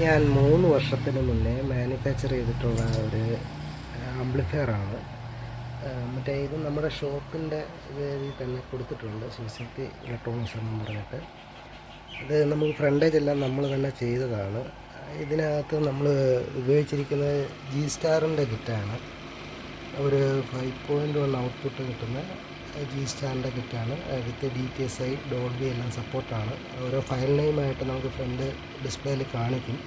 ഞാൻ 3 വർഷത്തിന് മുന്നേ മാനുഫാക്ചർ ചെയ്തിട്ടുള്ള ഒരു ആംപ്ലിഫയറാണ്. മറ്റേ ഇത് നമ്മുടെ ഷോപ്പിൻ്റെ ഇതിൽ തന്നെ കൊടുത്തിട്ടുണ്ട്, ശിവശക്തി ഇലക്ട്രോണിക്സ് എന്ന് പറഞ്ഞിട്ട്. ഇത് നമുക്ക് ഫ്രണ്ടേജ് എല്ലാം നമ്മൾ തന്നെ ചെയ്തതാണ്. ഇതിനകത്ത് നമ്മൾ ഉപയോഗിച്ചിരിക്കുന്നത് ജി സ്റ്റാറിൻ്റെ കിറ്റാണ്. ഒരു 5.1 ഔട്ട്പുട്ട് കിട്ടുന്ന ജി സ്റ്റാറിൻ്റെ കിറ്റാണ്. വിത്ത് DTSI ഡോൾബി എല്ലാം സപ്പോർട്ടാണ്. ഓരോ ഫയൽ നെയിമായിട്ട് നമുക്ക് ഫ്രണ്ട് ഡിസ്പ്ലേയിൽ കാണിക്കും.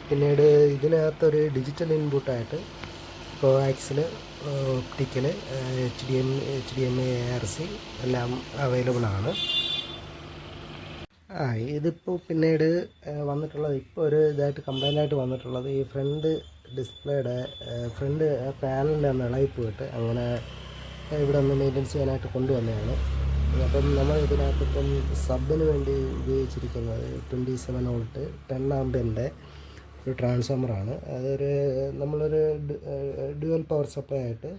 പിന്നീട് ഇതിനകത്തൊരു ഡിജിറ്റൽ ഇൻപുട്ടായിട്ട് കോആക്സിൽ, ഒപ്റ്റിക്കൽ, HDMI, ARC എല്ലാം അവൈലബിൾ ആണ്. ഇതിപ്പോൾ പിന്നീട് വന്നിട്ടുള്ളത്, ഇപ്പോൾ ഒരു ഇതായിട്ട് കംപ്ലൈൻ്റായിട്ട് വന്നിട്ടുള്ളത് ഈ ഫ്രണ്ട് ഡിസ്പ്ലേയുടെ ഫ്രണ്ട് പാനലിൻ്റെ ഒന്ന് ഇളകി പോയിട്ട് അങ്ങനെ ഇവിടെ ഒന്ന് മെയിൻ്റെനൻസ് ചെയ്യാനായിട്ട് കൊണ്ടുവന്നതാണ്. അപ്പം നമ്മൾ ഇതിനകത്തിപ്പം സബിന് വേണ്ടി ഉപയോഗിച്ചിരിക്കുന്നത് 27 വോൾട്ട് 10 ആമ്പിയറിൻ്റെ ഒരു ട്രാൻസ്ഫോമറാണ്. അതൊരു നമ്മളൊരു ഡ്യുവൽ പവർ സപ്ലൈ ആയിട്ട്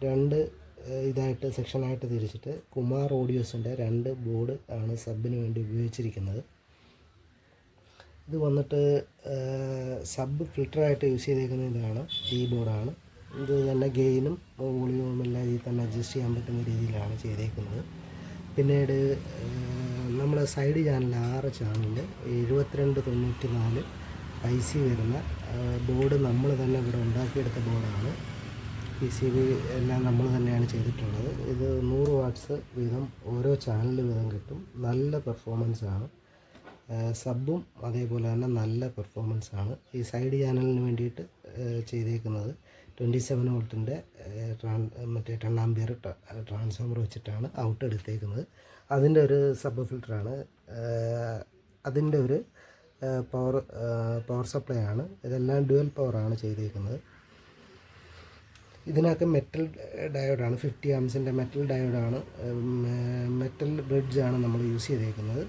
രണ്ട് ഇതായിട്ട് സെക്ഷനായിട്ട് തിരിച്ചിട്ട് കുമാർ ഓഡിയോസിൻ്റെ 2 ബോർഡ് ആണ് സബിന് വേണ്ടി ഉപയോഗിച്ചിരിക്കുന്നത്. ഇത് വന്നിട്ട് സബ് ഫിൽറ്ററായിട്ട് യൂസ് ചെയ്തേക്കുന്ന ഇതാണ്, ഈ ബോർഡാണ്. ഇത് തന്നെ ഗെയിനും വോളിയൂമും എല്ലാം ഇതിൽ തന്നെ അഡ്ജസ്റ്റ് ചെയ്യാൻ പറ്റുന്ന രീതിയിലാണ് ചെയ്തേക്കുന്നത്. പിന്നീട് നമ്മൾ സൈഡ് ചാനൽ 6 ചാനലിൽ 7294 IC വരുന്ന ബോർഡ് നമ്മൾ തന്നെ ഇവിടെ ഉണ്ടാക്കിയെടുത്ത ബോർഡാണ്. PCB എല്ലാം നമ്മൾ തന്നെയാണ് ചെയ്തിട്ടുള്ളത്. ഇത് 100 വാട്ട്സ് വീതം ഓരോ ചാനൽ വീതം കിട്ടും. നല്ല പെർഫോമൻസാണ്. സബും അതേപോലെ തന്നെ നല്ല പെർഫോമൻസാണ്. ഈ സൈഡ് ചാനലിന് വേണ്ടിയിട്ട് ചെയ്തേക്കുന്നത് 27 വോൾട്ടിൻ്റെ മറ്റേ 10 ആമ്പിയർ ട്രാൻസ്ഫോമർ വെച്ചിട്ടാണ് ഔട്ട് എടുത്തേക്കുന്നത്. അതിൻ്റെ ഒരു സബ് ഫിൽറ്ററാണ്. അതിൻ്റെ ഒരു പവർ സപ്ലൈ ആണ്. ഇതെല്ലാം ഡ്യുവൽ പവറാണ് ചെയ്തേക്കുന്നത്. ഇതിനകത്ത് മെറ്റൽ ഡയോഡാണ്, 50 ആംസിൻ്റെ മെറ്റൽ ഡയോഡാണ്, മെറ്റൽ ബ്രിഡ്ജാണ് നമ്മൾ യൂസ് ചെയ്തേക്കുന്നത്.